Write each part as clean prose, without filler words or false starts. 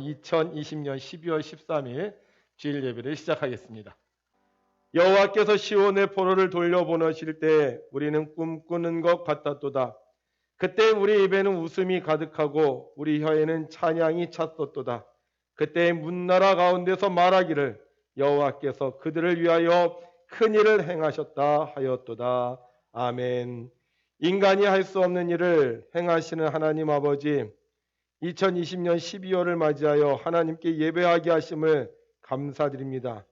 2020년 12월 13일 주일 예배를 시작하겠습니다. 여호와께서 시온의 포로를 돌려보내실 때 우리는 꿈꾸는 것 같았도다. 그때 우리 입에는 웃음이 가득하고 우리 혀에는 찬양이 찼었도다. 그때 문나라 가운데서 말하기를 여호와께서 그들을 위하여 큰 일을 행하셨다 하였도다. 아멘. 인간이 할 수 없는 일을 행하시는 하나님 아버지, 2020년 12월을 맞이하여 하나님께 예배하게 하심을 감사드립니다.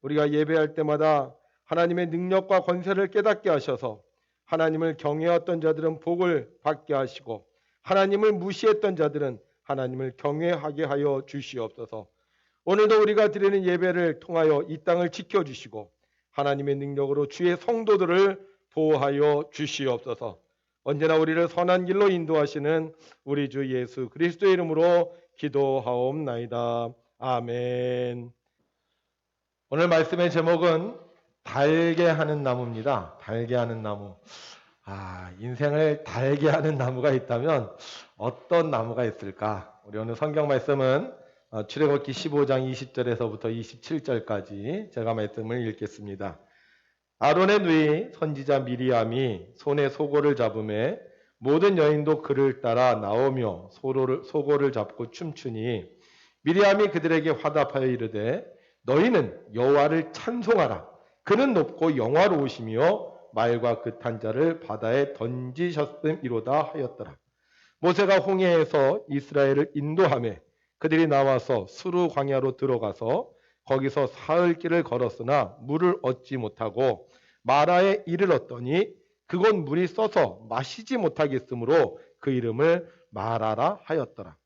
우리가 예배할 때마다 하나님의 능력과 권세를 깨닫게 하셔서 하나님을 경외했던 자들은 복을 받게 하시고 하나님을 무시했던 자들은 하나님을 경외하게 하여 주시옵소서. 오늘도 우리가 드리는 예배를 통하여 이 땅을 지켜주시고 하나님의 능력으로 주의 성도들을 보호하여 주시옵소서. 언제나 우리를 선한 길로 인도하시는 우리 주 예수 그리스도의 이름으로 기도하옵나이다. 아멘. 오늘 말씀의 제목은 달게 하는 나무입니다. 달게 하는 나무. 인생을 달게 하는 나무가 있다면 어떤 나무가 있을까? 우리 오늘 성경 말씀은 출애굽기 15장 20절에서부터 27절까지 제가 말씀을 읽겠습니다. 아론의 누이 선지자 미리암이 손에 소고를 잡음에 모든 여인도 그를 따라 나오며 소고를 잡고 춤추니 미리암이 그들에게 화답하여 이르되 너희는 여호와를 찬송하라. 그는 높고 영화로우시며 말과 그 탄 자를 바다에 던지셨음이로다 하였더라. 모세가 홍해에서 이스라엘을 인도하며 그들이 나와서 수르 광야로 들어가서 거기서 사흘 길을 걸었으나 물을 얻지 못하고 마라에 이르렀더니 그곳 물이 써서 마시지 못하겠으므로 그 이름을 마라라 하였더라.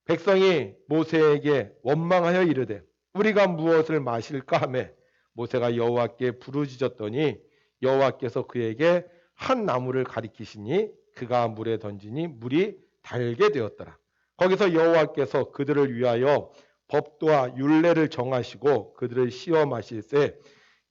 백성이 모세에게 원망하여 이르되 우리가 무엇을 마실까 하매 모세가 여호와께 부르짖었더니 여호와께서 그에게 한 나무를 가리키시니 그가 물에 던지니 물이 달게 되었더라. 거기서 여호와께서 그들을 위하여 법도와 율례를 정하시고 그들을 시어 마실세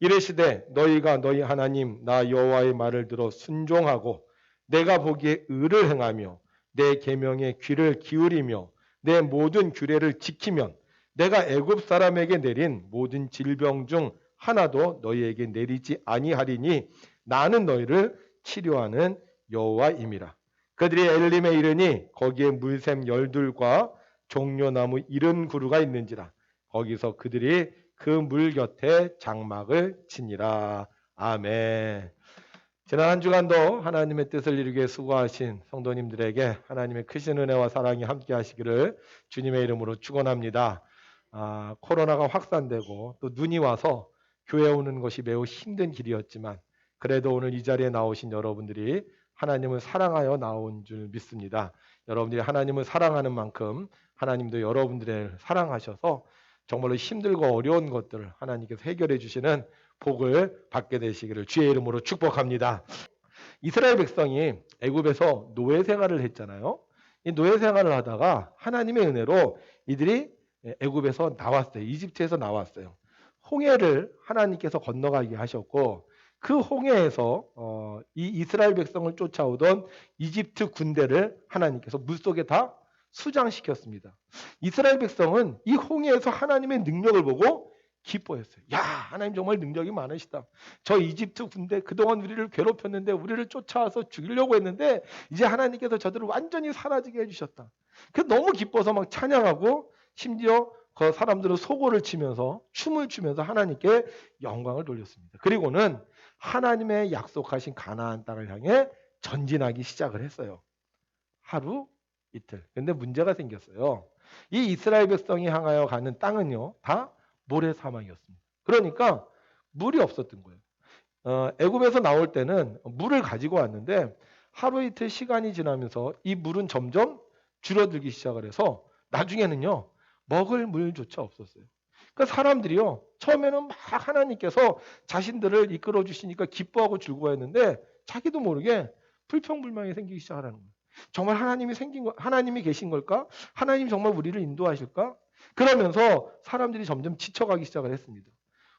이르시되 너희가 너희 하나님 나 여호와의 말을 들어 순종하고 내가 보기에 의를 행하며 내 계명에 귀를 기울이며 내 모든 규례를 지키면 내가 애굽 사람에게 내린 모든 질병 중 하나도 너희에게 내리지 아니하리니 나는 너희를 치료하는 여호와임이라. 그들이 엘림에 이르니 거기에 물샘 12과 종려나무 70그루가 있는지라. 거기서 그들이 그 물 곁에 장막을 치니라. 아멘. 지난 한 주간도 하나님의 뜻을 이루기에 수고하신 성도님들에게 하나님의 크신 은혜와 사랑이 함께 하시기를 주님의 이름으로 축원합니다. 코로나가 확산되고 또 눈이 와서 교회 오는 것이 매우 힘든 길이었지만 그래도 오늘 이 자리에 나오신 여러분들이 하나님을 사랑하여 나온 줄 믿습니다. 여러분들이 하나님을 사랑하는 만큼 하나님도 여러분들을 사랑하셔서 정말로 힘들고 어려운 것들을 하나님께서 해결해 주시는 복을 받게 되시기를 주의 이름으로 축복합니다. 이스라엘 백성이 애굽에서 노예 생활을 했잖아요. 이 노예 생활을 하다가 하나님의 은혜로 이들이 애굽에서 나왔어요. 이집트에서 나왔어요. 홍해를 하나님께서 건너가게 하셨고 그 홍해에서 이 이스라엘 백성을 쫓아오던 이집트 군대를 하나님께서 물속에 다 수장시켰습니다. 이스라엘 백성은 이 홍해에서 하나님의 능력을 보고 기뻐했어요. 야, 하나님 정말 능력이 많으시다. 저 이집트 군대 그동안 우리를 괴롭혔는데 우리를 쫓아와서 죽이려고 했는데 이제 하나님께서 저들을 완전히 사라지게 해주셨다. 그래서 너무 기뻐서 막 찬양하고 심지어 그 사람들은 소고를 치면서 춤을 추면서 하나님께 영광을 돌렸습니다. 그리고는 하나님의 약속하신 가나안 땅을 향해 전진하기 시작을 했어요. 하루 이틀. 근데 문제가 생겼어요. 이 이스라엘 백성이 향하여 가는 땅은요, 다 모래사막이었습니다. 그러니까 물이 없었던 거예요. 애굽에서 나올 때는 물을 가지고 왔는데 하루 이틀 시간이 지나면서 이 물은 점점 줄어들기 시작을 해서 나중에는요, 먹을 물조차 없었어요. 그러니까 사람들이요, 처음에는 막 하나님께서 자신들을 이끌어 주시니까 기뻐하고 즐거워했는데 자기도 모르게 불평불만이 생기기 시작하는 거예요. 정말 하나님이 계신 걸까? 하나님 정말 우리를 인도하실까? 그러면서 사람들이 점점 지쳐가기 시작을 했습니다.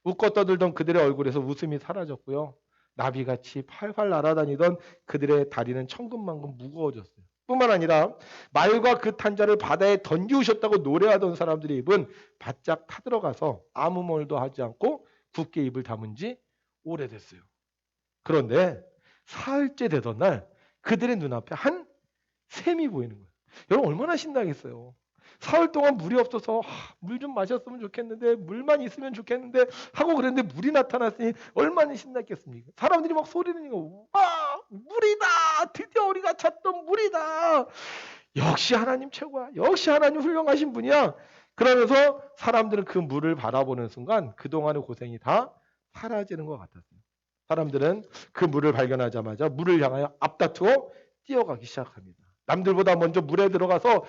웃고 떠들던 그들의 얼굴에서 웃음이 사라졌고요. 나비같이 팔팔 날아다니던 그들의 다리는 천근만근 무거워졌어요. 뿐만 아니라 말과 그 탄자를 바다에 던지우셨다고 노래하던 사람들의 입은 바짝 타들어가서 아무 말도 하지 않고 굳게 입을 다문 지 오래됐어요. 그런데 사흘째 되던 날 그들의 눈앞에 한 샘이 보이는 거예요. 여러분 얼마나 신나겠어요. 사흘 동안 물이 없어서 물 좀 마셨으면 좋겠는데 물만 있으면 좋겠는데 하고 그랬는데 물이 나타났으니 얼마나 신났겠습니까? 사람들이 막 소리를 내고 와 물이다! 드디어 우리가 찾던 물이다! 역시 하나님 최고야. 역시 하나님 훌륭하신 분이야. 그러면서 사람들은 그 물을 바라보는 순간 그동안의 고생이 다 사라지는 것 같았어요. 사람들은 그 물을 발견하자마자 물을 향하여 앞다투어 뛰어가기 시작합니다. 남들보다 먼저 물에 들어가서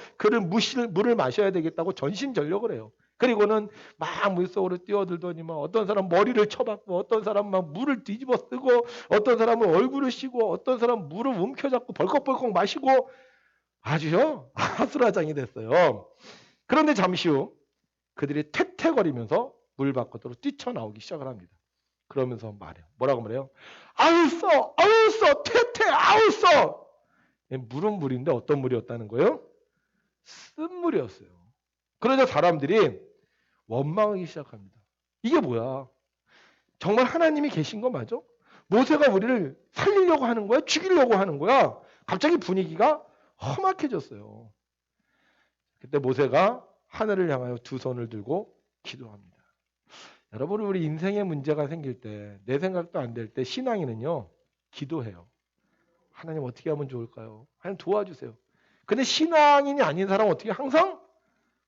물을 마셔야 되겠다고 전신전력을 해요. 그리고는 막 물속으로 뛰어들더니만 어떤 사람 머리를 쳐박고 어떤 사람은 막 물을 뒤집어 쓰고 어떤 사람은 얼굴을 씌고 어떤 사람은 물을 움켜잡고 벌컥벌컥 마시고 아주요 아수라장이 됐어요. 그런데 잠시 후 그들이 퇴퇴거리면서 물 밖으로 뛰쳐나오기 시작을 합니다. 그러면서 말해요. 뭐라고 말해요? 아울써! 아울써! 퇴퇴! 아울써! 물은 물인데 어떤 물이었다는 거예요? 쓴물이었어요. 그러자 사람들이 원망하기 시작합니다. 이게 뭐야? 정말 하나님이 계신 거 맞아? 모세가 우리를 살리려고 하는 거야? 죽이려고 하는 거야? 갑자기 분위기가 험악해졌어요. 그때 모세가 하늘을 향하여 두 손을 들고 기도합니다. 여러분 우리 인생에 문제가 생길 때 내 생각도 안 될 때 신앙인은요 기도해요. 하나님 어떻게 하면 좋을까요? 하나님 도와주세요. 근데 신앙인이 아닌 사람은 어떻게 항상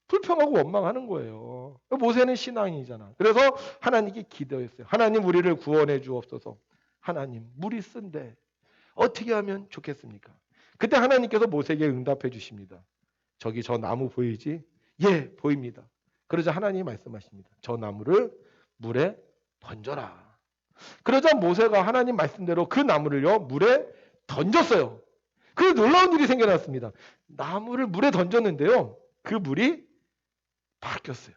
불평하고 원망하는 거예요. 모세는 신앙인이잖아. 그래서 하나님께 기도했어요. 하나님 우리를 구원해 주옵소서. 하나님 물이 쓴데 어떻게 하면 좋겠습니까? 그때 하나님께서 모세에게 응답해 주십니다. 저기 저 나무 보이지? 예, 보입니다. 그러자 하나님이 말씀하십니다. 저 나무를 물에 던져라. 그러자 모세가 하나님 말씀대로 그 나무를요 물에 던졌어요. 그 놀라운 일이 생겨났습니다. 나무를 물에 던졌는데요. 그 물이 바뀌었어요.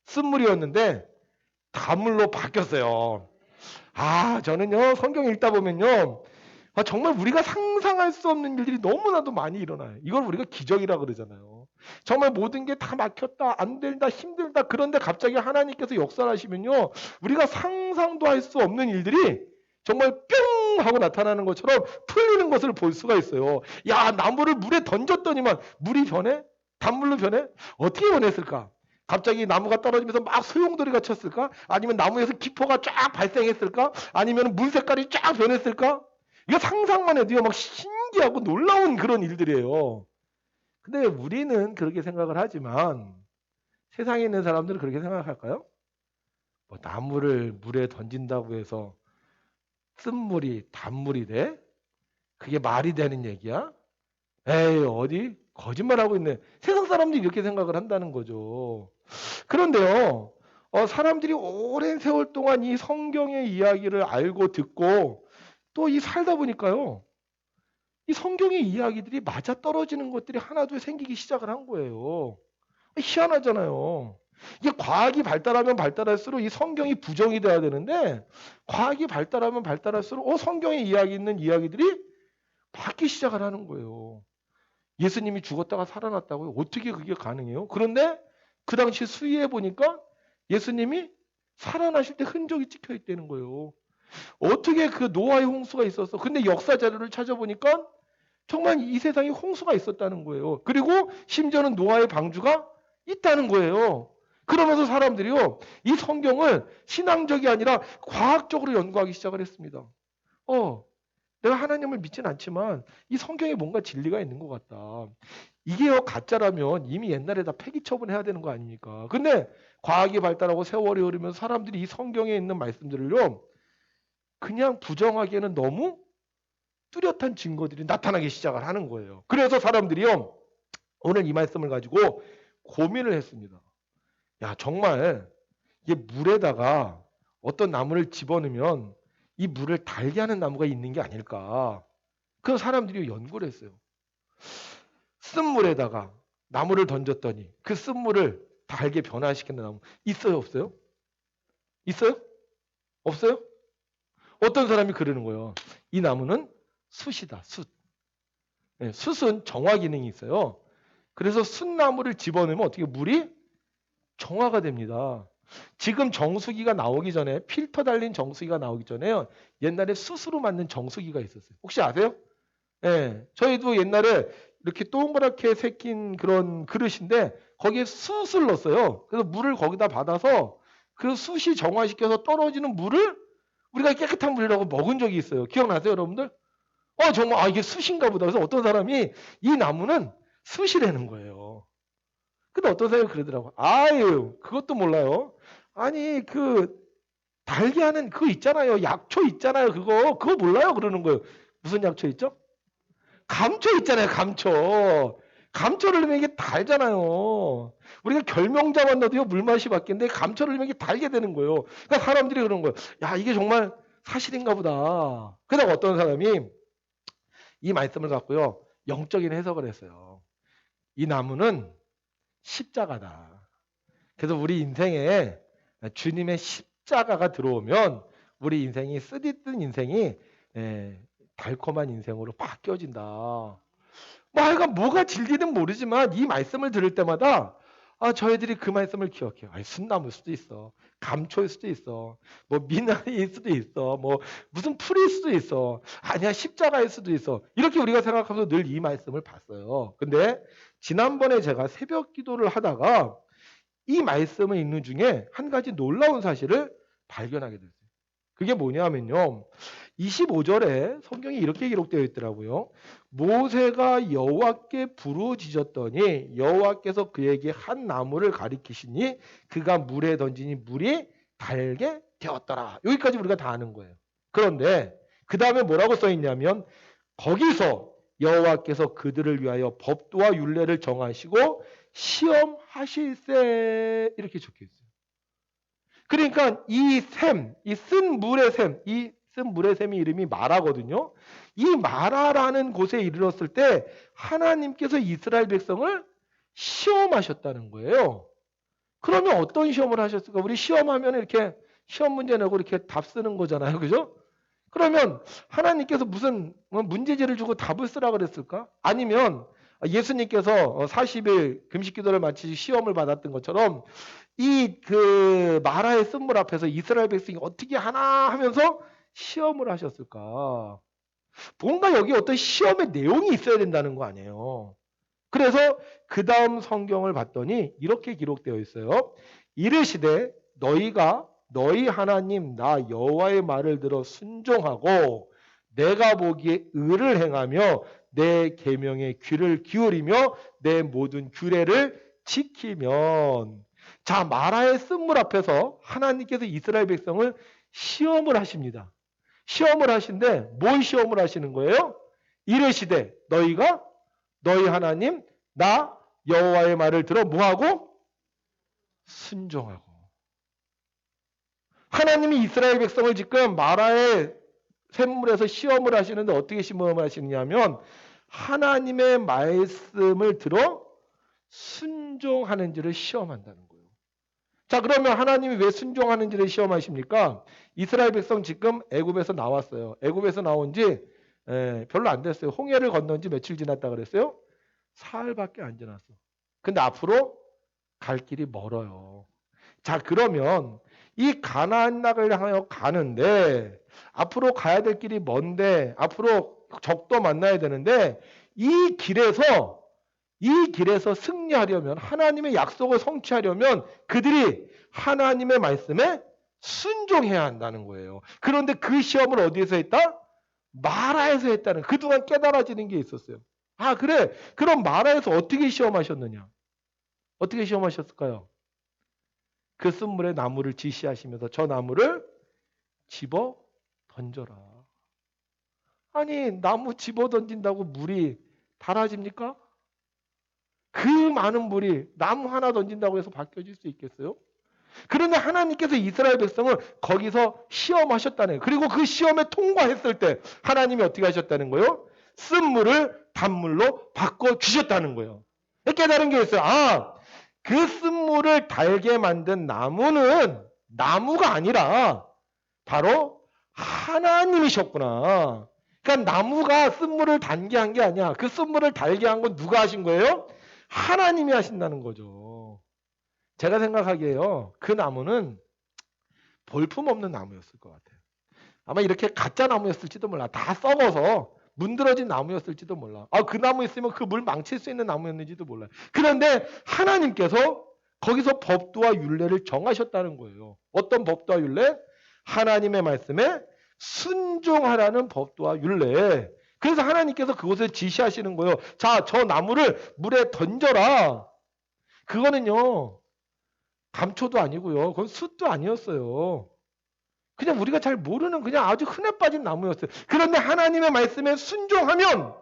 쓴물이었는데 단물로 바뀌었어요. 저는요 성경 읽다 보면요 정말 우리가 상상할 수 없는 일들이 너무나도 많이 일어나요. 이걸 우리가 기적이라 그러잖아요. 정말 모든 게 다 막혔다, 안 된다, 힘들다. 그런데 갑자기 하나님께서 역사를 하시면요. 우리가 상상도 할 수 없는 일들이 정말 뿅 하고 나타나는 것처럼 풀리는 것을 볼 수가 있어요. 야, 나무를 물에 던졌더니만 물이 변해? 단물로 변해? 어떻게 변했을까? 갑자기 나무가 떨어지면서 막 소용돌이가 쳤을까? 아니면 나무에서 기포가 쫙 발생했을까? 아니면 물 색깔이 쫙 변했을까? 이거 상상만 해도요, 막 신기하고 놀라운 그런 일들이에요. 근데 우리는 그렇게 생각을 하지만 세상에 있는 사람들은 그렇게 생각할까요? 뭐 나무를 물에 던진다고 해서 쓴물이 단물이 돼? 그게 말이 되는 얘기야? 에이, 어디? 거짓말하고 있네. 세상 사람들이 이렇게 생각을 한다는 거죠. 그런데요, 사람들이 오랜 세월 동안 이 성경의 이야기를 알고 듣고 또 이 살다 보니까요, 이 성경의 이야기들이 맞아떨어지는 것들이 하나둘 생기기 시작을 한 거예요. 희한하잖아요. 이게 과학이 발달하면 발달할수록 이 성경이 부정이 돼야 되는데 과학이 발달하면 발달할수록 성경에 이야기 있는 이야기들이 바뀌기 시작을 하는 거예요. 예수님이 죽었다가 살아났다고요? 어떻게 그게 가능해요? 그런데 그 당시 수의해 보니까 예수님이 살아나실 때 흔적이 찍혀 있다는 거예요. 어떻게 그 노아의 홍수가 있었어? 근데 역사 자료를 찾아보니까 정말 이 세상에 홍수가 있었다는 거예요. 그리고 심지어는 노아의 방주가 있다는 거예요. 그러면서 사람들이요, 이 성경을 신앙적이 아니라 과학적으로 연구하기 시작을 했습니다. 내가 하나님을 믿진 않지만 이 성경에 뭔가 진리가 있는 것 같다. 이게요, 가짜라면 이미 옛날에 다 폐기 처분해야 되는 거 아닙니까? 근데 과학이 발달하고 세월이 흐르면서 사람들이 이 성경에 있는 말씀들을요, 그냥 부정하기에는 너무 뚜렷한 증거들이 나타나기 시작을 하는 거예요. 그래서 사람들이요, 오늘 이 말씀을 가지고 고민을 했습니다. 야, 정말 이 물에다가 어떤 나무를 집어넣으면 이 물을 달게 하는 나무가 있는 게 아닐까. 그래서 사람들이 연구를 했어요. 쓴물에다가 나무를 던졌더니 그 쓴물을 달게 변화시키는 나무 있어요, 없어요? 있어요? 없어요? 어떤 사람이 그러는 거예요. 이 나무는 숯이다, 숯. 예, 숯은 정화 기능이 있어요. 그래서 숯나무를 집어넣으면 어떻게 물이 정화가 됩니다. 지금 정수기가 나오기 전에 필터 달린 정수기가 나오기 전에요. 옛날에 숯으로 만든 정수기가 있었어요. 혹시 아세요? 예, 저희도 옛날에 이렇게 동그랗게 새긴 그런 그릇인데 거기에 숯을 넣었어요. 그래서 물을 거기다 받아서 그 숯이 정화시켜서 떨어지는 물을 우리가 깨끗한 물이라고 먹은 적이 있어요. 기억나세요, 여러분들? 정말 이게 숯인가 보다. 그래서 어떤 사람이 이 나무는 숯이라는 거예요. 근데 어떤 사람이 그러더라고요. 아유, 그것도 몰라요. 아니, 그 달걀은 그거 있잖아요. 약초 있잖아요. 그거 몰라요. 그러는 거예요. 무슨 약초 있죠? 감초 있잖아요. 감초. 감초를 넣으면 이게 달잖아요. 우리가 결명자만 넣어도요 물맛이 바뀌는데 감초를 넣으면 이게 달게 되는 거예요. 그러니까 사람들이 그러는 거예요. 야, 이게 정말 사실인가 보다. 그러다가 어떤 사람이 이 말씀을 갖고요 영적인 해석을 했어요. 이 나무는 십자가다. 그래서 우리 인생에 주님의 십자가가 들어오면 우리 인생이 쓰디쓴 인생이 달콤한 인생으로 바뀌어진다. 하여간 뭐가 진리는 모르지만 이 말씀을 들을 때마다 저희들이 그 말씀을 기억해요. 순나무일 수도 있어. 감초일 수도 있어. 뭐 미나리일 수도 있어. 뭐 무슨 풀일 수도 있어. 아니야 십자가일 수도 있어. 이렇게 우리가 생각하면서 늘 이 말씀을 봤어요. 근데 지난번에 제가 새벽 기도를 하다가 이 말씀을 읽는 중에 한 가지 놀라운 사실을 발견하게 됐어요. 그게 뭐냐면요. 25절에 성경이 이렇게 기록되어 있더라고요. 모세가 여호와께 부르짖었더니 여호와께서 그에게 한 나무를 가리키시니 그가 물에 던지니 물이 달게 되었더라. 여기까지 우리가 다 아는 거예요. 그런데 그 다음에 뭐라고 써있냐면 거기서 여호와께서 그들을 위하여 법도와 율례를 정하시고 시험하실세 이렇게 적혀있어요. 그러니까 이 쓴 물의 샘, 이 쓴 물의 샘이 이름이 마라거든요. 이 마라라는 곳에 이르렀을 때 하나님께서 이스라엘 백성을 시험하셨다는 거예요. 그러면 어떤 시험을 하셨을까? 우리 시험하면 이렇게 시험 문제 내고 이렇게 답 쓰는 거잖아요. 그죠? 그러면 하나님께서 무슨 문제지를 주고 답을 쓰라 그랬을까? 아니면 예수님께서 40일 금식 기도를 마치시 시험을 받았던 것처럼 이 그 마라의 쓴물 앞에서 이스라엘 백성이 어떻게 하나 하면서 시험을 하셨을까? 뭔가 여기 어떤 시험의 내용이 있어야 된다는 거 아니에요. 그래서 그 다음 성경을 봤더니 이렇게 기록되어 있어요. 이르시되 너희가 너희 하나님 나 여호와의 말을 들어 순종하고 내가 보기에 의를 행하며 내 계명에 귀를 기울이며 내 모든 규례를 지키면 자 마라의 쓴물 앞에서 하나님께서 이스라엘 백성을 시험을 하십니다. 시험을 하신데 뭘 시험을 하시는 거예요? 이르시되 너희가 너희 하나님 나 여호와의 말을 들어 뭐하고? 순종하고. 하나님이 이스라엘 백성을 지금 마라의 샘물에서 시험을 하시는데 어떻게 시험을 하시느냐면 하나님의 말씀을 들어 순종하는지를 시험한다는 거예요. 자 그러면 하나님이 왜 순종하는지를 시험하십니까? 이스라엘 백성 지금 애굽에서 나왔어요. 애굽에서 나온 지 별로 안 됐어요. 홍해를 건넌 지 며칠 지났다 그랬어요? 사흘밖에 안 지났어. 근데 앞으로 갈 길이 멀어요. 자 그러면 이 가나안 땅을 향하여 가는데 앞으로 가야 될 길이 먼데 앞으로 적도 만나야 되는데 이 길에서 승리하려면 하나님의 약속을 성취하려면 그들이 하나님의 말씀에 순종해야 한다는 거예요. 그런데 그 시험을 어디에서 했다? 마라에서 했다는 그동안 깨달아지는 게 있었어요. 그래. 그럼 마라에서 어떻게 시험하셨느냐? 어떻게 시험하셨을까요? 그 쓴물에 나무를 지시하시면서 저 나무를 집어 던져라. 아니 나무 집어 던진다고 물이 달아집니까? 그 많은 물이 나무 하나 던진다고 해서 바뀌어질 수 있겠어요? 그런데 하나님께서 이스라엘 백성을 거기서 시험하셨다는 거예요. 그리고 그 시험에 통과했을 때 하나님이 어떻게 하셨다는 거예요? 쓴물을 단물로 바꿔주셨다는 거예요. 깨달은 게 있어요. 그 쓴물을 달게 만든 나무는 나무가 아니라 바로 하나님이셨구나. 그러니까 나무가 쓴물을 달게 한 게 아니야. 그 쓴물을 달게 한 건 누가 하신 거예요? 하나님이 하신다는 거죠. 제가 생각하기에요. 그 나무는 볼품없는 나무였을 것 같아요. 아마 이렇게 가짜 나무였을지도 몰라. 다 썩어서 문드러진 나무였을지도 몰라. 그 나무 있으면 그 물 망칠 수 있는 나무였는지도 몰라. 그런데 하나님께서 거기서 법도와 율례를 정하셨다는 거예요. 어떤 법도와 율례? 하나님의 말씀에 순종하라는 법도와 율례. 그래서 하나님께서 그것을 지시하시는 거예요. 자, 저 나무를 물에 던져라. 그거는요, 감초도 아니고요. 그건 숯도 아니었어요. 그냥 우리가 잘 모르는 그냥 아주 흔해 빠진 나무였어요. 그런데 하나님의 말씀에 순종하면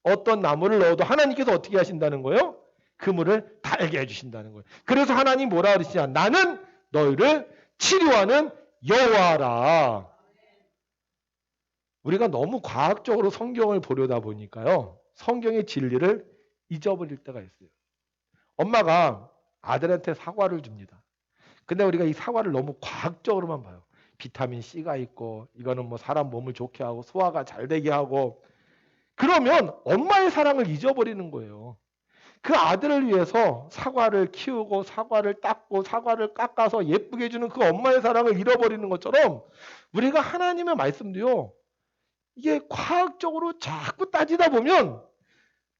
어떤 나무를 넣어도 하나님께서 어떻게 하신다는 거예요? 그 물을 달게 해주신다는 거예요. 그래서 하나님 뭐라 그러시냐? 나는 너희를 치료하는 여호와라. 우리가 너무 과학적으로 성경을 보려다 보니까요. 성경의 진리를 잊어버릴 때가 있어요. 엄마가 아들한테 사과를 줍니다. 근데 우리가 이 사과를 너무 과학적으로만 봐요. 비타민 C가 있고 이거는 뭐 사람 몸을 좋게 하고 소화가 잘 되게 하고 그러면 엄마의 사랑을 잊어버리는 거예요. 그 아들을 위해서 사과를 키우고 사과를 닦고 사과를 깎아서 예쁘게 해주는 그 엄마의 사랑을 잃어버리는 것처럼 우리가 하나님의 말씀도요. 이게 과학적으로 자꾸 따지다 보면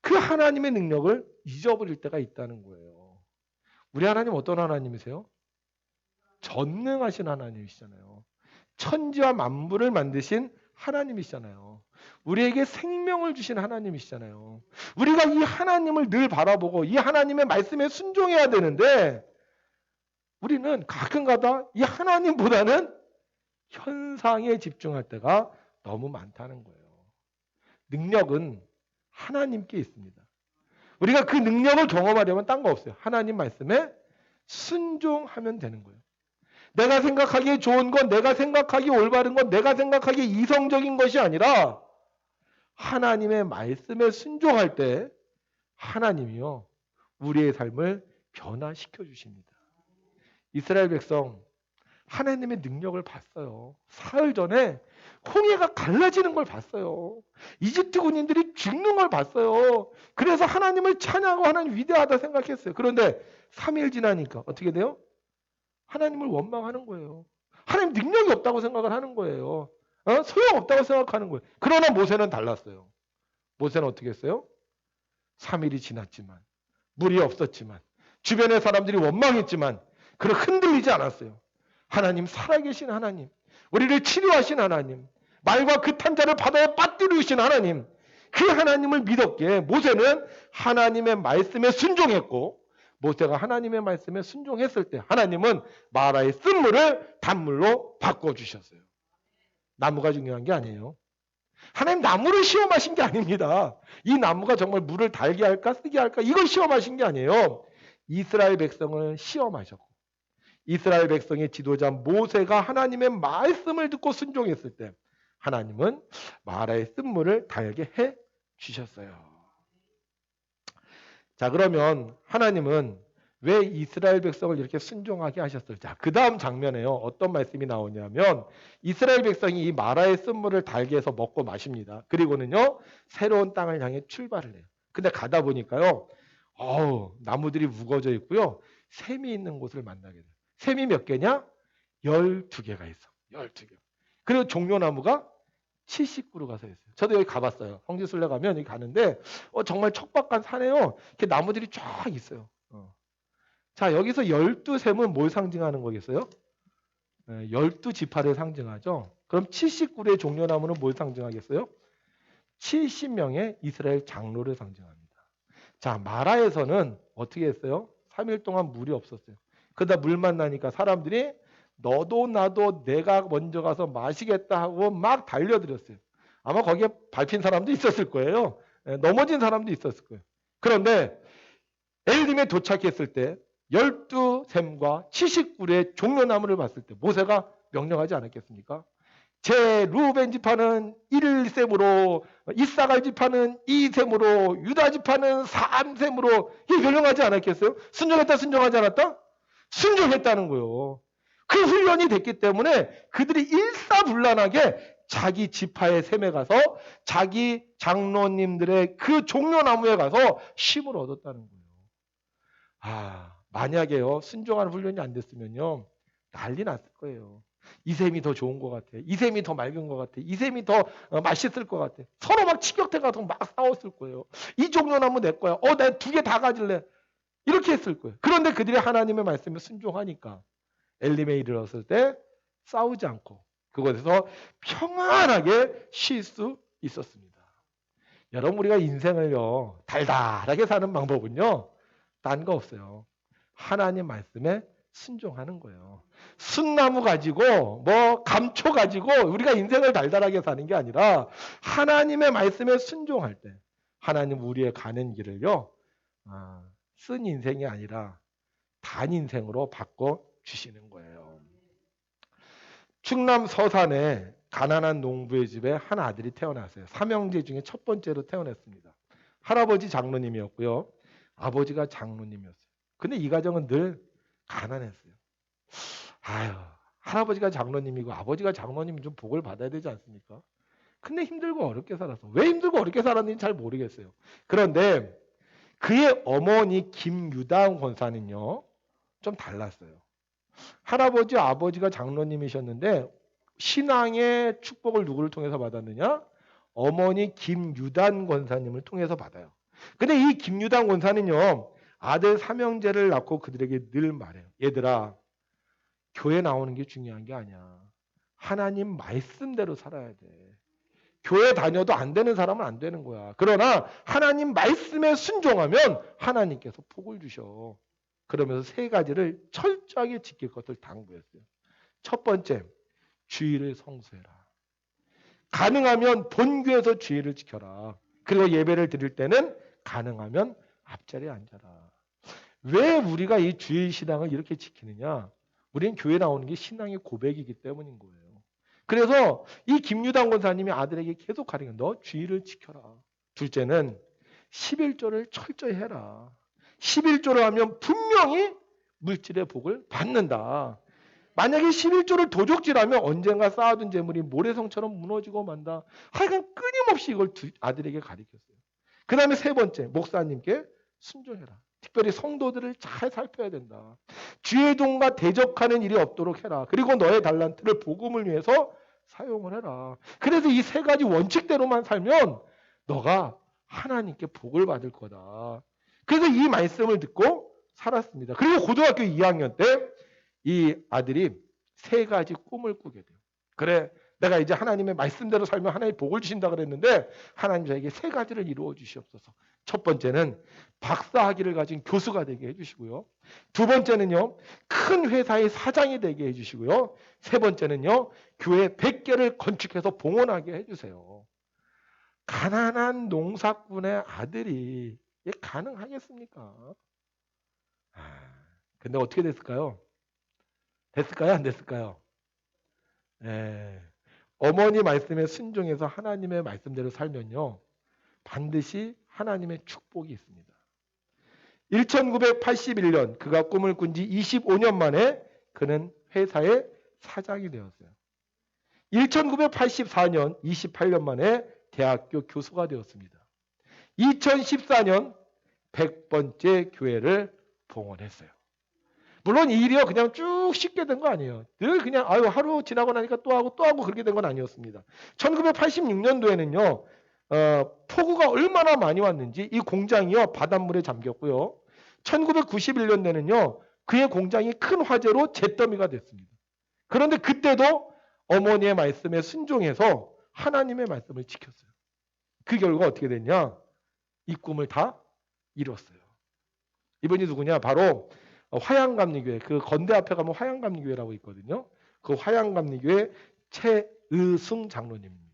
그 하나님의 능력을 잊어버릴 때가 있다는 거예요. 우리 하나님 어떤 하나님이세요? 전능하신 하나님이시잖아요. 천지와 만물을 만드신 하나님이시잖아요. 우리에게 생명을 주신 하나님이시잖아요. 우리가 이 하나님을 늘 바라보고 이 하나님의 말씀에 순종해야 되는데 우리는 가끔가다 이 하나님보다는 현상에 집중할 때가 너무 많다는 거예요. 능력은 하나님께 있습니다. 우리가 그 능력을 경험하려면 딴 거 없어요. 하나님 말씀에 순종하면 되는 거예요. 내가 생각하기에 좋은 건, 내가 생각하기에 올바른 건, 내가 생각하기에 이성적인 것이 아니라 하나님의 말씀에 순종할 때 하나님이요 우리의 삶을 변화시켜 주십니다. 이스라엘 백성 하나님의 능력을 봤어요. 사흘 전에 홍해가 갈라지는 걸 봤어요. 이집트 군인들이 죽는 걸 봤어요. 그래서 하나님을 찬양하고 하나님 위대하다 생각했어요. 그런데 3일 지나니까 어떻게 돼요? 하나님을 원망하는 거예요. 하나님 능력이 없다고 생각을 하는 거예요. 소용없다고 생각하는 거예요. 그러나 모세는 달랐어요. 모세는 어떻게 했어요? 3일이 지났지만 물이 없었지만 주변의 사람들이 원망했지만 그를 흔들리지 않았어요. 하나님 살아계신 하나님, 우리를 치료하신 하나님, 말과 그 탄자를 바다에 빠뜨리신 하나님, 그 하나님을 믿었기에 모세는 하나님의 말씀에 순종했고 모세가 하나님의 말씀에 순종했을 때 하나님은 마라의 쓴물을 단물로 바꿔주셨어요. 나무가 중요한 게 아니에요. 하나님 나무를 시험하신 게 아닙니다. 이 나무가 정말 물을 달게 할까 쓰게 할까 이걸 시험하신 게 아니에요. 이스라엘 백성을 시험하셨고 이스라엘 백성의 지도자 모세가 하나님의 말씀을 듣고 순종했을 때 하나님은 마라의 쓴물을 달게 해 주셨어요. 자, 그러면 하나님은 왜 이스라엘 백성을 이렇게 순종하게 하셨을까? 자, 그 다음 장면에요. 어떤 말씀이 나오냐면 이스라엘 백성이 이 마라의 쓴물을 달게 해서 먹고 마십니다. 그리고는요. 새로운 땅을 향해 출발을 해요. 근데 가다 보니까요. 나무들이 우거져 있고요. 샘이 있는 곳을 만나게 돼요. 샘이 몇 개냐? 12개가 있어. 12개. 그리고 종려나무가 70그루가 서 있어요. 저도 여기 가봤어요. 성지순례 가면 여기 가는데 정말 척박한 산에요. 이렇게 나무들이 쫙 있어요. 자, 여기서 12샘은 뭘 상징하는 거겠어요? 12지파를 상징하죠. 그럼 70그루의 종려나무는 뭘 상징하겠어요? 70명의 이스라엘 장로를 상징합니다. 자, 마라에서는 어떻게 했어요? 3일 동안 물이 없었어요. 그러다 물만 나니까 사람들이 너도 나도 내가 먼저 가서 마시겠다 하고 막 달려들었어요. 아마 거기에 밟힌 사람도 있었을 거예요. 넘어진 사람도 있었을 거예요. 그런데 엘림에 도착했을 때 12샘과 70그루의 종려나무를 봤을 때 모세가 명령하지 않았겠습니까? 제 루벤 지파는 1샘으로, 이사갈 지파는 2샘으로, 유다 지파는 3샘으로 이 명령하지 않았겠어요? 순종했다, 순종하지 않았다? 순종했다는 거예요. 그 훈련이 됐기 때문에 그들이 일사불란하게 자기 지파의 셈에 가서 자기 장로님들의 그 종려나무에 가서 쉼을 얻었다는 거예요. 만약에요, 순종하는 훈련이 안 됐으면요, 난리 났을 거예요. 이 셈이 더 좋은 것 같아. 이 셈이 더 맑은 것 같아. 이 셈이 더 맛있을 것 같아. 서로 막 치격대가서 막 싸웠을 거예요. 이 종려나무 내 거야. 나 2개 다 가질래. 이렇게 했을 거예요. 그런데 그들이 하나님의 말씀에 순종하니까 엘림에 이르렀을 때 싸우지 않고 그곳에서 평안하게 쉴 수 있었습니다. 여러분, 우리가 인생을요, 달달하게 사는 방법은요, 딴 거 없어요. 하나님 말씀에 순종하는 거예요. 순나무 가지고 감초 가지고 우리가 인생을 달달하게 사는 게 아니라 하나님의 말씀에 순종할 때 하나님 우리의 가는 길을요, 쓴 인생이 아니라 단 인생으로 바꿔 주시는 거예요. 충남 서산에 가난한 농부의 집에 한 아들이 태어났어요. 삼형제 중에 첫 번째로 태어났습니다. 할아버지 장로님이었고요. 아버지가 장로님이었어요. 근데 이 가정은 늘 가난했어요. 할아버지가 장로님이고 아버지가 장로님이 좀 복을 받아야 되지 않습니까? 근데 힘들고 어렵게 살았어. 왜 힘들고 어렵게 살았는지 잘 모르겠어요. 그런데 그의 어머니 김유당 권사는요, 좀 달랐어요. 할아버지, 아버지가 장로님이셨는데 신앙의 축복을 누구를 통해서 받았느냐? 어머니 김유단 권사님을 통해서 받아요. 근데 이 김유단 권사는요, 아들 삼형제를 낳고 그들에게 늘 말해요. 얘들아, 교회 나오는 게 중요한 게 아니야. 하나님 말씀대로 살아야 돼. 교회 다녀도 안 되는 사람은 안 되는 거야. 그러나 하나님 말씀에 순종하면 하나님께서 복을 주셔. 그러면서 3가지를 철저하게 지킬 것을 당부했어요. 첫 번째, 주의를 성수해라. 가능하면 본교에서 주의를 지켜라. 그리고 예배를 드릴 때는 가능하면 앞자리에 앉아라. 왜 우리가 이 주의 신앙을 이렇게 지키느냐? 우리는 교회 나오는 게 신앙의 고백이기 때문인 거예요. 그래서 이 김유당 권사님이 아들에게 계속 가르쳐, 너 주의를 지켜라. 둘째는 11조를 철저히 해라. 11조를 하면 분명히 물질의 복을 받는다. 만약에 11조를 도적질하면 언젠가 쌓아둔 재물이 모래성처럼 무너지고 만다. 하여간 끊임없이 이걸 아들에게 가르쳤어요. 그 다음에 3번째, 목사님께 순종해라. 특별히 성도들을 잘 살펴야 된다. 주의 종과 대적하는 일이 없도록 해라. 그리고 너의 달란트를 복음을 위해서 사용을 해라. 그래서 이 3가지 원칙대로만 살면 너가 하나님께 복을 받을 거다. 그래서 이 말씀을 듣고 살았습니다. 그리고 고등학교 2학년 때 이 아들이 3가지 꿈을 꾸게 돼요. 그래, 내가 이제 하나님의 말씀대로 살면 하나님 복을 주신다 그랬는데 하나님 저에게 3가지를 이루어 주시옵소서. 첫 번째는 박사학위를 가진 교수가 되게 해주시고요. 2번째는요, 큰 회사의 사장이 되게 해주시고요. 3번째는요, 교회 100개를 건축해서 봉헌하게 해주세요. 가난한 농사꾼의 아들이 이게 가능하겠습니까? 근데 어떻게 됐을까요? 됐을까요? 안 됐을까요? 어머니 말씀에 순종해서 하나님의 말씀대로 살면요, 반드시 하나님의 축복이 있습니다. 1981년 그가 꿈을 꾼 지 25년 만에 그는 회사의 사장이 되었어요. 1984년 28년 만에 대학교 교수가 되었습니다. 2014년 100번째 교회를 봉헌했어요. 물론 이 일이요, 그냥 쭉 쉽게 된 거 아니에요. 늘 그냥 하루 지나고 나니까 또 하고 그렇게 된 건 아니었습니다. 1986년도에는요 폭우가 얼마나 많이 왔는지 이 공장이요 바닷물에 잠겼고요. 1991년도에는요 그의 공장이 큰 화재로 잿더미가 됐습니다. 그런데 그때도 어머니의 말씀에 순종해서 하나님의 말씀을 지켰어요. 그 결과 어떻게 됐냐? 이 꿈을 다 이뤘어요. 이분이 누구냐? 바로 화양감리교회, 그 건대 앞에 가면 화양감리교회라고 있거든요. 그 화양감리교회 최의승 장로님입니다.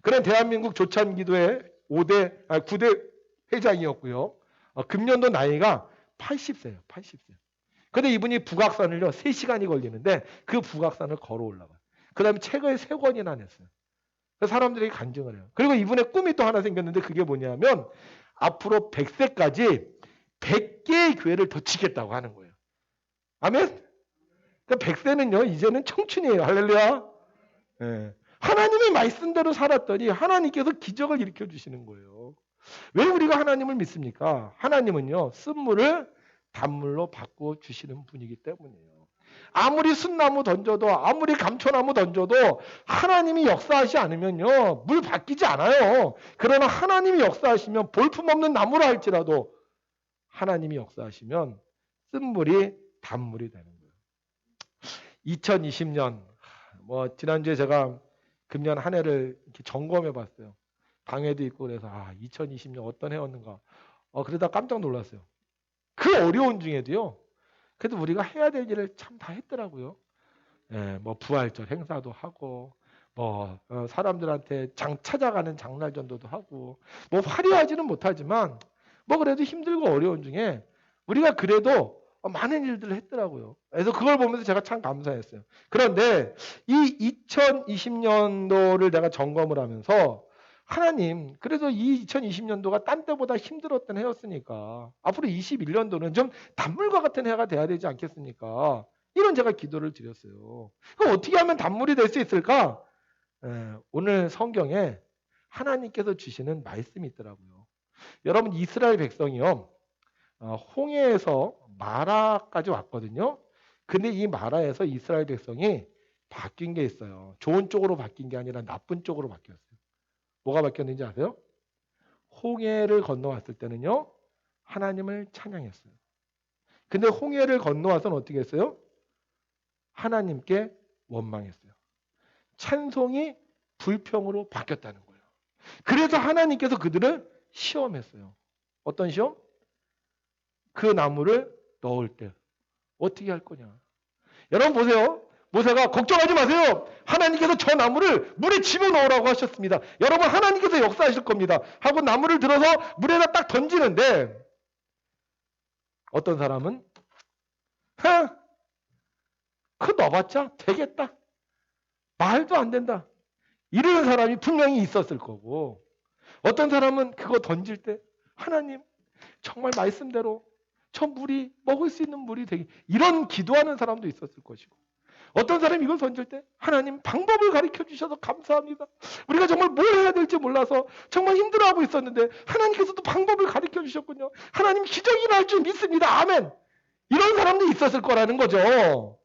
그는 대한민국 조찬기도회 9대 회장이었고요. 금년도 나이가 80세예요. 80세. 근데 이분이 북악산을요 3시간이 걸리는데 그 북악산을 걸어 올라가요. 그 다음에 책을 3권이나 냈어요. 사람들이 간증을 해요. 그리고 이분의 꿈이 또 하나 생겼는데 그게 뭐냐면 앞으로 100세까지 100개의 교회를 더 지겠다고 하는 거예요. 아멘? 그러니까 100세는요 이제는 청춘이에요. 할렐루야. 하나님의 말씀대로 살았더니 하나님께서 기적을 일으켜 주시는 거예요. 왜 우리가 하나님을 믿습니까? 하나님은요, 쓴물을 단물로 바꿔 주시는 분이기 때문이에요. 아무리 순나무 던져도, 아무리 감초나무 던져도 하나님이 역사하지 않으면요, 물 바뀌지 않아요. 그러나 하나님이 역사하시면 볼품없는 나무라 할지라도 하나님이 역사하시면 쓴물이 단물이 되는 거예요. 2020년, 지난주에 제가 금년 한 해를 이렇게 점검해 봤어요. 방에도 있고 그래서 2020년 어떤 해였는가. 그러다 깜짝 놀랐어요. 그 어려운 중에도요. 그래도 우리가 해야 될 일을 참 다 했더라고요. 부활절 행사도 하고, 사람들한테 찾아가는 장날 전도도 하고, 화려하지는 못하지만, 그래도 힘들고 어려운 중에 우리가 그래도 많은 일들을 했더라고요. 그래서 그걸 보면서 제가 참 감사했어요. 그런데 이 2020년도를 내가 점검을 하면서 하나님, 그래서 이 2020년도가 딴 때보다 힘들었던 해였으니까 앞으로 21년도는 좀 단물과 같은 해가 돼야 되지 않겠습니까? 이런 제가 기도를 드렸어요. 그럼 어떻게 하면 단물이 될 수 있을까? 오늘 성경에 하나님께서 주시는 말씀이 있더라고요. 여러분, 이스라엘 백성이요, 홍해에서 마라까지 왔거든요. 근데 이 마라에서 이스라엘 백성이 바뀐 게 있어요. 좋은 쪽으로 바뀐 게 아니라 나쁜 쪽으로 바뀌었어요. 뭐가 바뀌었는지 아세요? 홍해를 건너왔을 때는요, 하나님을 찬양했어요. 근데 홍해를 건너와서는 어떻게 했어요? 하나님께 원망했어요. 찬송이 불평으로 바뀌었다는 거예요. 그래서 하나님께서 그들을 시험했어요. 어떤 시험? 그 나무를 넣을 때 어떻게 할 거냐. 여러분 보세요. 모세가 걱정하지 마세요. 하나님께서 저 나무를 물에 집어넣으라고 하셨습니다. 여러분, 하나님께서 역사하실 겁니다. 하고 나무를 들어서 물에다 딱 던지는데 어떤 사람은 그 넣어봤자 되겠다. 말도 안 된다. 이러는 사람이 분명히 있었을 거고, 어떤 사람은 그거 던질 때 하나님 정말 말씀대로 저 물이 먹을 수 있는 물이 되게, 이런 기도하는 사람도 있었을 것이고, 어떤 사람이 이걸 던질 때 하나님 방법을 가르쳐 주셔서 감사합니다. 우리가 정말 뭘 해야 될지 몰라서 정말 힘들어하고 있었는데 하나님께서도 방법을 가르쳐 주셨군요. 하나님 기적이 날 줄 믿습니다. 아멘. 이런 사람도 있었을 거라는 거죠.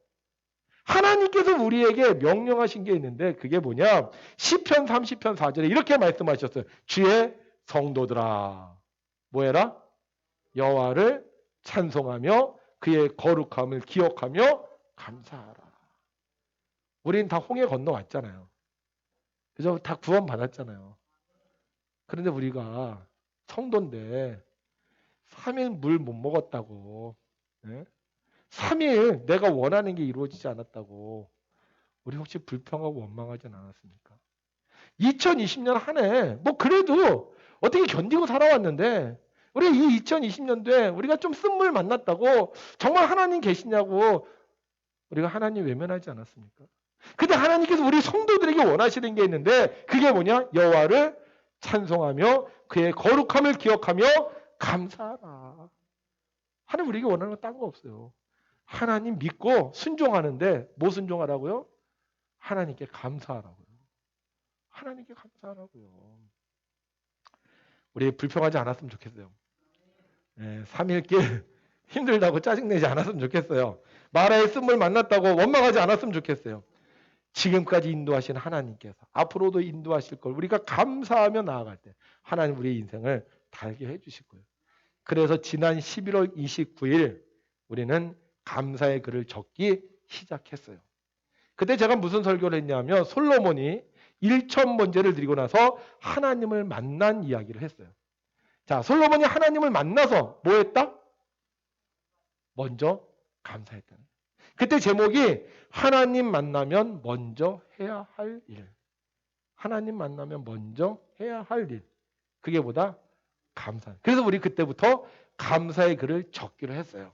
하나님께서 우리에게 명령하신 게 있는데 그게 뭐냐? 시편 30편 4절에 이렇게 말씀하셨어요. 주의 성도들아, 뭐 해라? 여호와를 찬송하며 그의 거룩함을 기억하며 감사하라. 우린 다 홍해 건너왔잖아요. 그죠? 다 구원 받았잖아요. 그런데 우리가 성도인데 3일 물 못 먹었다고, 3일 내가 원하는 게 이루어지지 않았다고 우리 혹시 불평하고 원망하진 않았습니까? 2020년 한 해 그래도 어떻게 견디고 살아왔는데 우리 이 2020년도에 우리가 좀 쓴물 만났다고 정말 하나님 계시냐고 우리가 하나님 외면하지 않았습니까? 근데 하나님께서 우리 성도들에게 원하시는 게 있는데 그게 뭐냐? 여호와를 찬송하며 그의 거룩함을 기억하며 감사하라. 하나님 우리에게 원하는 건 딴 거 없어요. 하나님 믿고 순종하는데 뭐 순종하라고요? 하나님께 감사하라고요. 하나님께 감사하라고요. 우리 불평하지 않았으면 좋겠어요. 3일길 힘들다고 짜증내지 않았으면 좋겠어요. 마라의 쓴물 만났다고 원망하지 않았으면 좋겠어요. 지금까지 인도하신 하나님께서 앞으로도 인도하실 걸 우리가 감사하며 나아갈 때 하나님 우리의 인생을 달게 해주실 거예요. 그래서 지난 11월 29일 우리는 감사의 글을 적기 시작했어요. 그때 제가 무슨 설교를 했냐면 솔로몬이 1,000번제를 드리고 나서 하나님을 만난 이야기를 했어요. 자, 솔로몬이 하나님을 만나서 뭐 했다? 먼저 감사했다는. 그때 제목이 하나님 만나면 먼저 해야 할 일. 하나님 만나면 먼저 해야 할 일. 그게 뭐다? 감사. 그래서 우리 그때부터 감사의 글을 적기로 했어요.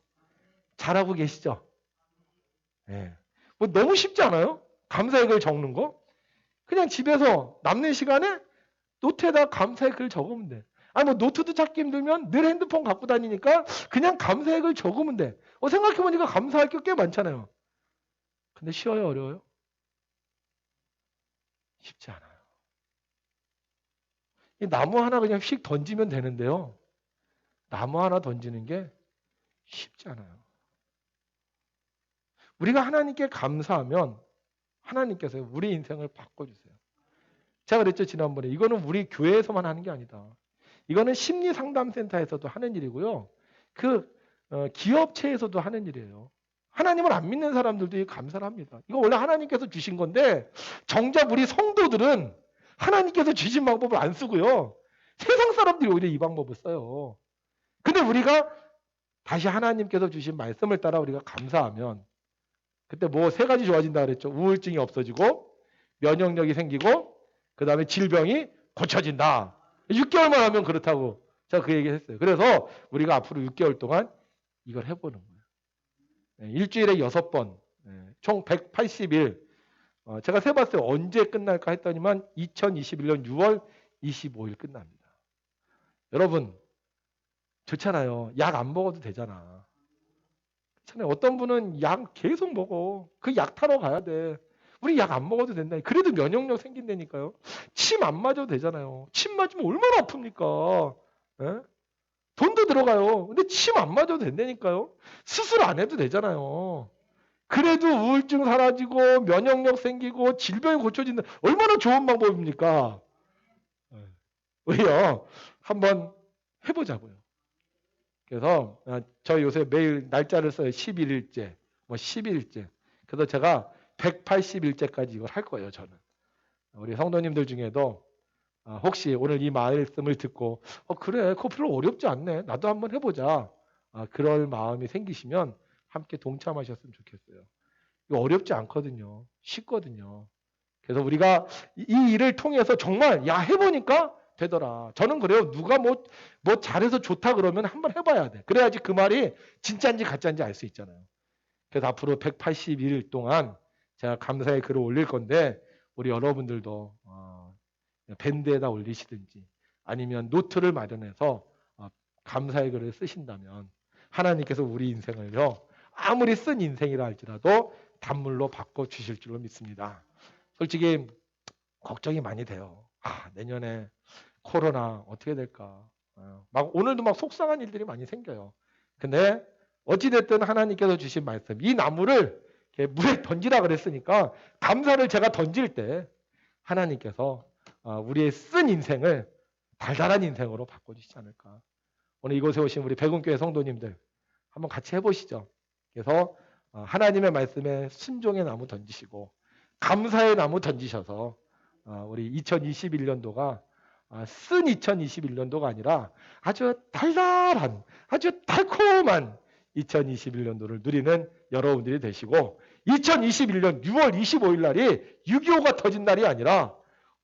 잘하고 계시죠? 너무 쉽지 않아요? 감사의 글 적는 거? 그냥 집에서 남는 시간에 노트에다 감사의 글 적으면 돼. 노트도 찾기 힘들면 늘 핸드폰 갖고 다니니까 그냥 감사의 글 적으면 돼. 생각해보니까 감사할 게 꽤 많잖아요. 근데 쉬워요, 어려워요? 쉽지 않아요. 이 나무 하나 그냥 휙 던지면 되는데요. 나무 하나 던지는 게 쉽지 않아요. 우리가 하나님께 감사하면 하나님께서 우리 인생을 바꿔주세요. 제가 그랬죠, 지난번에. 이거는 우리 교회에서만 하는 게 아니다. 이거는 심리상담센터에서도 하는 일이고요. 기업체에서도 하는 일이에요. 하나님을 안 믿는 사람들도 감사를 합니다. 이거 원래 하나님께서 주신 건데 정작 우리 성도들은 하나님께서 주신 방법을 안 쓰고요. 세상 사람들이 오히려 이 방법을 써요. 근데 우리가 다시 하나님께서 주신 말씀을 따라 우리가 감사하면 그때 뭐 세 가지 좋아진다 그랬죠. 우울증이 없어지고 면역력이 생기고 그 다음에 질병이 고쳐진다. 6개월만 하면 그렇다고 제가 그 얘기 했어요. 그래서 우리가 앞으로 6개월 동안 이걸 해보는 거예요. 일주일에 6번, 총 180일. 제가 세봤어요. 언제 끝날까 했더니만 2021년 6월 25일 끝납니다. 여러분, 좋잖아요. 약 안 먹어도 되잖아. 그렇잖아요. 어떤 분은 약 계속 먹어. 그 약 타러 가야 돼. 우리 약 안 먹어도 된다. 그래도 면역력 생긴다니까요. 침 안 맞아도 되잖아요. 침 맞으면 얼마나 아픕니까? 예? 돈도 들어가요. 근데 침 안 맞아도 된다니까요. 수술 안 해도 되잖아요. 그래도 우울증 사라지고 면역력 생기고 질병이 고쳐진다. 얼마나 좋은 방법입니까? 우리요 한번 해보자고요. 그래서 저 요새 매일 날짜를 써요. 11일째, 뭐 10일째. 그래서 제가 180일째까지 이걸 할 거예요. 저는. 우리 성도님들 중에도 혹시 오늘 이 말씀을 듣고 그래 그거 별로 어렵지 않네. 나도 한번 해보자. 그럴 마음이 생기시면 함께 동참하셨으면 좋겠어요. 이거 어렵지 않거든요. 쉽거든요. 그래서 우리가 이 일을 통해서 정말 야 해보니까 되더라. 저는 그래요. 누가 뭐 잘해서 좋다 그러면 한번 해봐야 돼. 그래야지 그 말이 진짜인지 가짜인지 알 수 있잖아요. 그래서 앞으로 181일 동안 제가 감사의 글을 올릴 건데 우리 여러분들도 밴드에다 올리시든지 아니면 노트를 마련해서 감사의 글을 쓰신다면 하나님께서 우리 인생을요 아무리 쓴 인생이라 할지라도 단물로 바꿔주실 줄로 믿습니다. 솔직히 걱정이 많이 돼요. 내년에 코로나 어떻게 될까. 막 오늘도 막 속상한 일들이 많이 생겨요. 근데 어찌됐든 하나님께서 주신 말씀 이 나무를 물에 던지라 그랬으니까 감사를 제가 던질 때 하나님께서 우리의 쓴 인생을 달달한 인생으로 바꿔주시지 않을까. 오늘 이곳에 오신 우리 백운교회 성도님들 한번 같이 해보시죠. 그래서 하나님의 말씀에 순종의 나무 던지시고 감사의 나무 던지셔서 우리 2021년도가 쓴 2021년도가 아니라 아주 달달한 아주 달콤한 2021년도를 누리는 여러분들이 되시고 2021년 6월 25일 날이 6.25가 터진 날이 아니라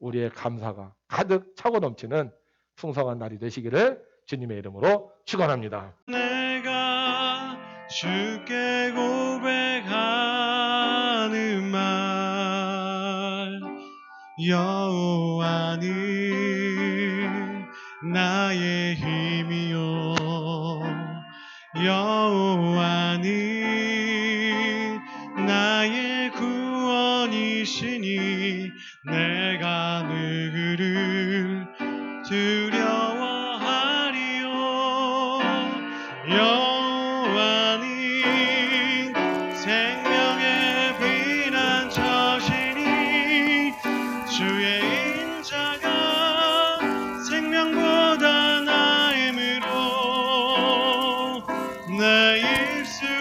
우리의 감사가 가득 차고 넘치는 풍성한 날이 되시기를 주님의 이름으로 축원합니다. 내가 주께 고백하는 말 여호와는 나의 힘이요 여호와는 나의 구원이시니 내가 누구를 두려워하리요 여호와는 생명의 피난처시니 주의 인자가 생명보다 나음으로 내 입술